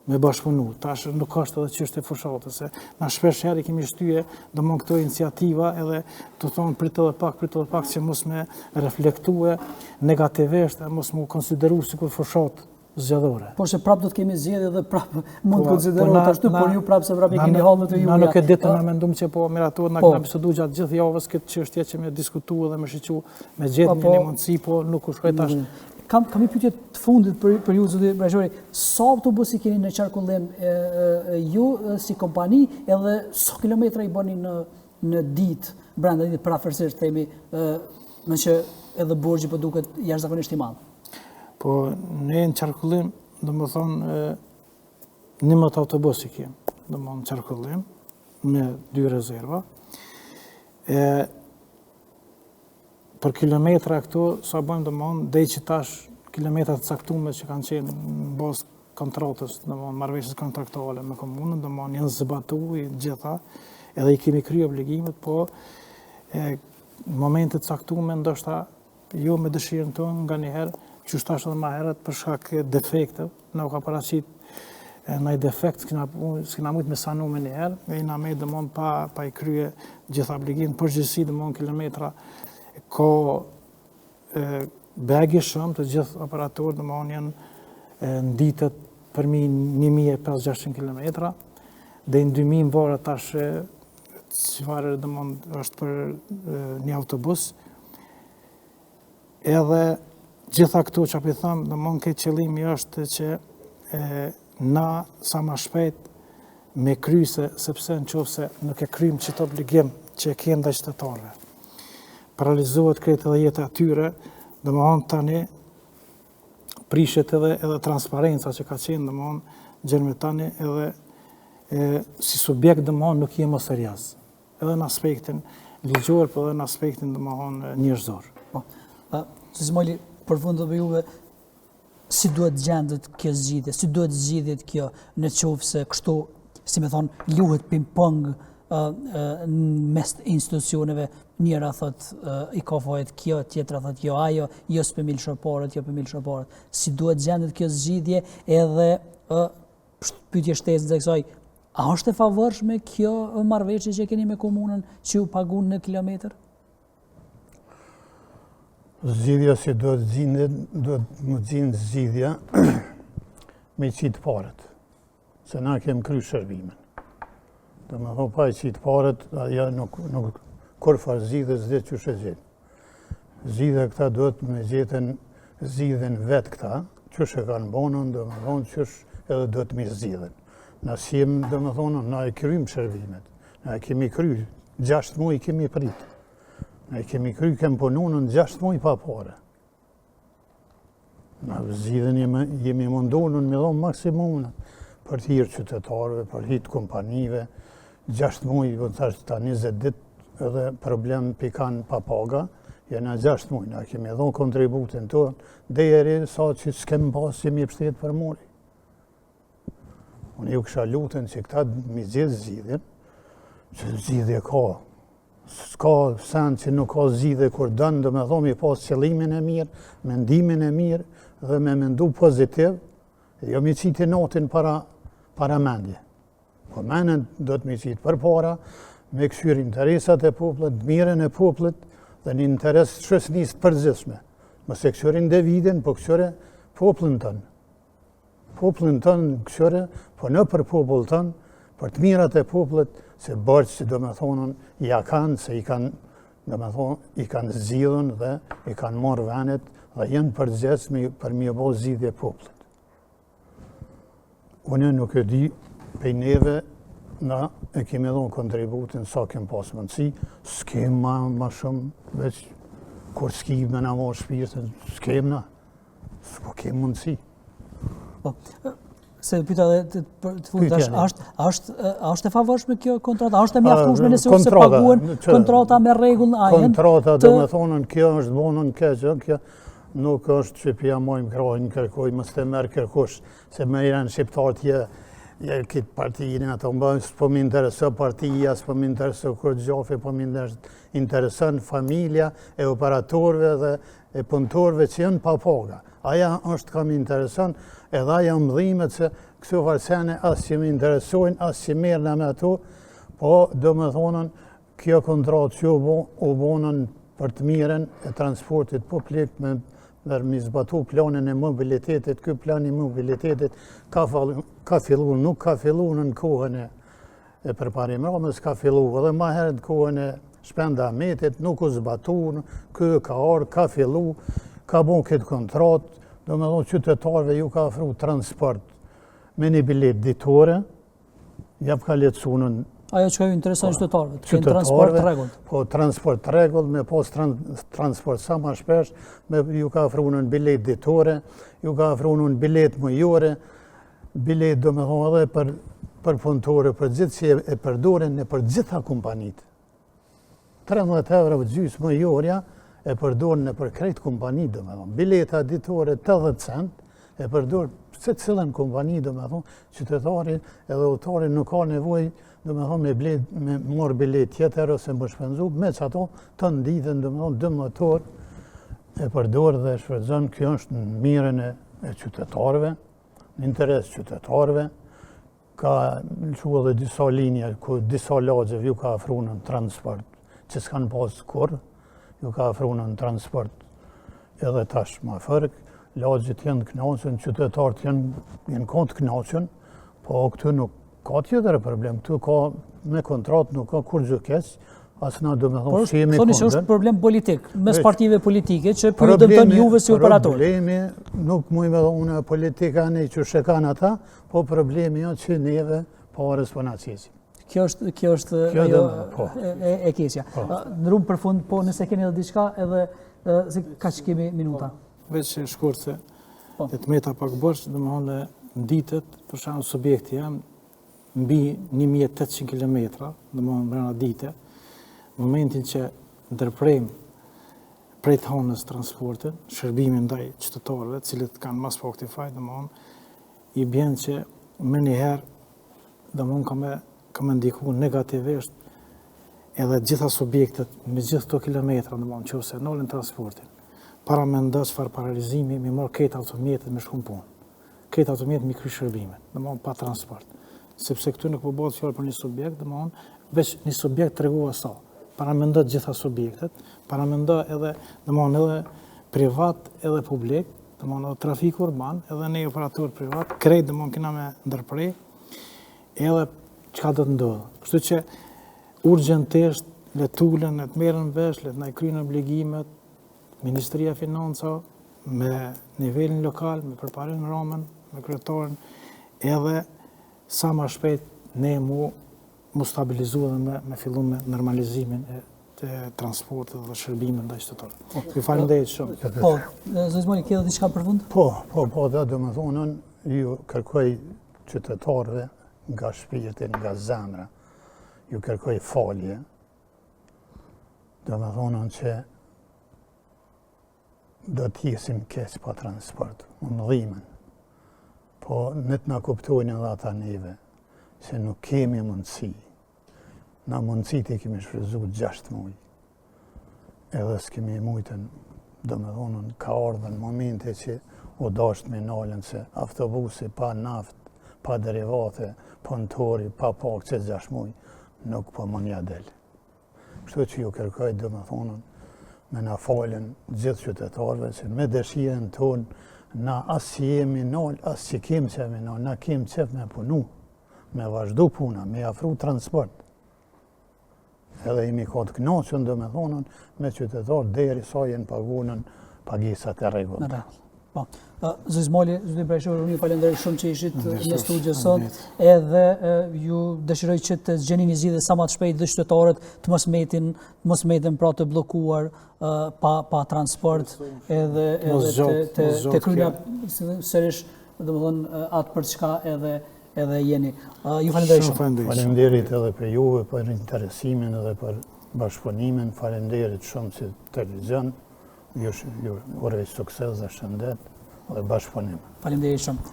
me bashkëpunu. Tash nuk është edhe çështje fushatës, se na shpesh herë kemi shtyje domon këto iniciativa edhe të thonë prit edhe pak që mos me reflektue negativisht e mos mu konsideru sikur fushat zgjedhore. Por se prap do të kemi zgjedhje dhe prap mund të konsiderohet ashtu, por ju prap se prap i keni hallët e juja. Na nuk e ditë na mendum që po miratohet na kemi bisedu gjatë gjithë javës këtë çështje që me diskutuar dhe me shiqu me gjetë një mundësi, po nuk u shkoj tash. Kam një pyetje të fundit për ju, zoti Brajori. Sa autobusi keni në qarkullim ju si kompani edhe sa kilometra i bëni në ditë brenda ditës parafërsisht themi, në që edhe borxhi po duket jashtëzakonisht i madh. Po ne në qarkullim, domethënë 11 autobusi kemi, domethënë në qarkullim me 2 rezerva. Për kilometra këtu, sa bëjmë domon, dhe që tash kilometrat caktume që kanë qenë në bazë kontratës, domon, marrëveshjes kontraktuale me komunën, domon, janë zbatu i gjitha, edhe i kemi kryer obligimet, po momentet caktume ndoshta jo me dëshirën tonë nganjëherë, që tash edhe më herët për shkak defekte, na u ka paraqit ndaj defekt s'kena mujt me sanu me njëherë, e na me domon pa i krye gjitha obligimet, përgjithësi domon kilometra ka begi shumë të gjithë operatorë domon janë në ditët përmi 1500-600 km, dhe në 2000 varë tash çfarë domon është për një autobus. Edhe gjitha këtu që apo i them, domon ke qëllimi është që na sa më shpejt me kryse, sepse nëse nuk e kryjmë çit obligim që e kanë ndaj qytetarëve. Paralizohet kretë edhe jetë atyre, domethënë tani prishet edhe transparenca që ka qenë domethënë gjermë tani edhe si subjekt domethënë nuk jemi serioz. Edhe në aspektin ligjor, por edhe në aspektin domethënë njerëzor. Po. Zmoli, përfundon me juve, si duhet gjendet kjo zgjidhje, si duhet zgjidhet kjo në qoftë se kështu, si më thon, luhet ping-pong mes institucioneve, njëra thot i ka fajt kjo, tjetra thot jo ajo, jo s'pëmil shoqërorët, jo pëmil shoqërorët. Si duhet gjendet kjo zgjidhje edhe pyetje shtesë ndaj kësaj, a është e favorshme kjo marrëveshje që keni me komunën që ju pagun në kilometër? Zgjidhja si duhet më gjinë zgjidhja me qitë parët, se na kem kry shërbimin. Dhe me thonë pa i qitë parët, aja nuk kur farë zgjidhës dhe që shë gjithë. Zgjidhja këta duhet me gjithën zgjidhen vetë këta, që shë kanë bonën, dhe me thonë që edhe duhet me zgjidhen. Na siem, dhe me thonë, na e krymë shërbimet, na e kemi kry, 6 muaj kemi pritë. Ne kemi kry, kem pununën 6 muaj pa pare. Na zgjidhen jemi mundunën me dhonë maksimumën për të hirë qytetarëve, për hitë kompanive, 6 muaj, vë thash ta 20 dit edhe problem pikan pa paga, jena 6 muaj, na kemi dhonë kontributin tonë, dhe jeri sa që s'kem pas jemi pështet për muri. Unë ju kësha lutën që këta mi gjithë zgjidhen, që zgjidhje ka. S'ka sen që nuk ka zgjidhje kur dënë, dhe me thonë mi pas qëllimin e mirë, mendimin e mirë, dhe me mendu pozitiv, jo mi qiti notin para mendje. Po menen do të mi qitë për para, me këshyr interesat e poplet, mirën e poplet, dhe një interes shësnisë përgjithshme. Mëse këshyr individin, po këshyre poplin tënë. Poplin tënë këshyre, po në për popull tënë, për të mirat e poplet, se bërqë që do me thonën ja kanë, se i kanë zgjidhën dhe i kanë marrë venet dhe jenë përgjithshme për mi bo zgjidhje poplet. Unë nuk e di, pej neve, na e kemi dhonë kontributin sa kem pas mundësi, s'kem ma shumë, veç kur s'kim me na marrë shpirtin, s'kem na, s'po kem mundësi. Se pyta dhe të fundit, është e favorshme kjo kontrata? është e mjaftueshme nëse se paguen kontrata me rregull? Kontrata, do me thonën, kjo është bonën keqë, kjo nuk është që pja mojmë krajnë kërkoj, mës të merë kërkush, se me janë shqiptartë këtë partijinë, ato mbëjnë, s'po më interesë partija, s'po më interesë kur gjofi, po më interesën familja e operatorve dhe e punëtorve që janë pa paga. Aja është kam interesën, edhe aja mëdhimet se këto varsene asë që më interesojnë, asë që merrna me ato, po do më thonën, kjo kontratë që u bonën për të mirën e transportit publik me mi zbatu planin e mobilitetit. Ky plan i mobilitetit ka fillu, nuk ka fillu në kohën e përparim Ramës, ka fillu edhe ma herët kohën e Shpenda Ahmetit, nuk u zbatu, ky ka ardhur, ka fillu, ka bon këtë kontratë, do me thonë qytetarëve ju ka ofru transport me një bilet ditore, jap ka lehtësuar Ajo që ka ju intereson qytetarëve, të kenë transport të rregullt. Po, transport të rregullt, me pas transport sa ma shpesh, ju ka ofru në bilet ditore, ju ka ofru në bilet mujore, bilet do me thonë edhe për punëtore, për gjithë që e përdoren në për gjitha kompanitë. 13 euro gjysmë mujorja e përdoren në për krejt kompani, do me thonë. Bileta ditore 80 cent e përdor se cilën kompani, do me thonë, qytetari edhe udhëtari nuk ka nevojë, do me thonë, me marrë bilet tjetër ose më shpenzu, me që ato të ndithen, do me thonë, 12 orë e përdor dhe shfrytëzon. Kjo është në mirën e qytetarëve, në interes qytetarëve. Ka lëshu edhe disa linja, ku disa lagjeve ju ka ofru në transport, që s'kanë pas kur, ju ka ofru në transport edhe tash ma fërk, lagjit janë të knaqën, qytetarët janë të knaqën, po këtu nuk ka tjetër problem, këtu ka me kontratë, nuk ka kur gjë keq, as na do me thonë që jemi kondër. Thoni që është problem politik, mes partive politike, që për ju dëmton juve si operator. Problemi nuk muj me thonë politika ne që shekan ata, po problemi jo që neve parës për na qesim. Kjo është ajo e keqja. Në rrumë për fund, po nëse keni edhe diçka, edhe se ka që kemi minuta. Veç e shkurt se e të meta pak bërsh, dhe më thonë ditët, për shkak subjekti jam, mbi 1800 km, dhe më thonë brenda dite, në momentin që ndërprejmë prej të honës transportin, shërbimin ndaj qytetarëve, cilët kanë mas po aktifaj, dhe më thonë, i bjen që më njëherë, dhe më thonë ka me ndiku negativisht edhe gjitha subjektet me gjithë këto kilometra, dhe më thonë, që ose nolin transportin, para me nda çfarë paralizimi, mi marrë këtë automjetet me shku në punë. Këtë automjetet mi kry shërbimin, dhe më thonë pa transport. Sepse këtu nuk po bëhet fjalë për një subjekt, dhe më thonë, veç një subjekt të regua sa. Para me nda gjitha subjektet, para me nda edhe, dhe më thonë, edhe privat edhe publik, dhe më thonë, edhe trafik urban, edhe ne operator privat, krejt dhe më thonë kina me ndërprej, edhe çka do të ndodhë. Kështu që urgjentisht le tulen, le të merren vesh, le të na kryejnë obligimet, Ministria Financa, me nivelin lokal, me përparim Ramën, me kryetarin, edhe sa ma shpejt ne mu stabilizu dhe me fillu me normalizimin e transportit dhe shërbimin ndaj qytetarëve. Ju falenderoj shumë. Po, zoti Moli, ke diçka për fund? Po, dhe do më thonën, ju kërkoj qytetarëve nga shpirtin, nga zemra, ju kërkoj falje, do më thonën që do t'jesim keq pa transport, në dhimen. Po, në të na kuptojnë edhe ata neve, se nuk kemi mundësi. Na mundësit i kemi shfryzu 6 muj. Edhe s'kemi mujtën, do me dhonën, ka ardhën momente që u dasht me nalën se autobusi pa naft, pa derivate, punëtori, pa pak që 6 muj, nuk po më nja del. Kështu që ju kërkoj, do me thonën, me na falen gjithë qytetarëve, që me dëshirën tonë, na asë që jemi nalë, asë që kemë që jemi nalë, na kemë qef me punu, me vazhdu puna, me afru transport. Edhe jemi ka të knaqën, do me thonën, me qytetarë deri sa jenë pagunën pagesat e rregullta. Po. Zoti Moli, zoti Brajshor, unë ju falenderoj shumë që ishit në studio sot, edhe ju dëshiroj që të zgjeni një zgjidhje sa më të shpejtë dhe qytetarët të mos meten pra të bllokuar pa transport, edhe të kryna sërish, domethënë atë për çka edhe jeni. Ju falenderoj shumë. Faleminderit edhe për juve, për interesimin edhe për bashkëpunimin, faleminderit shumë që televizion. Ju uroj sukses dhe shëndet dhe bashkëpunim. Faleminderit shumë.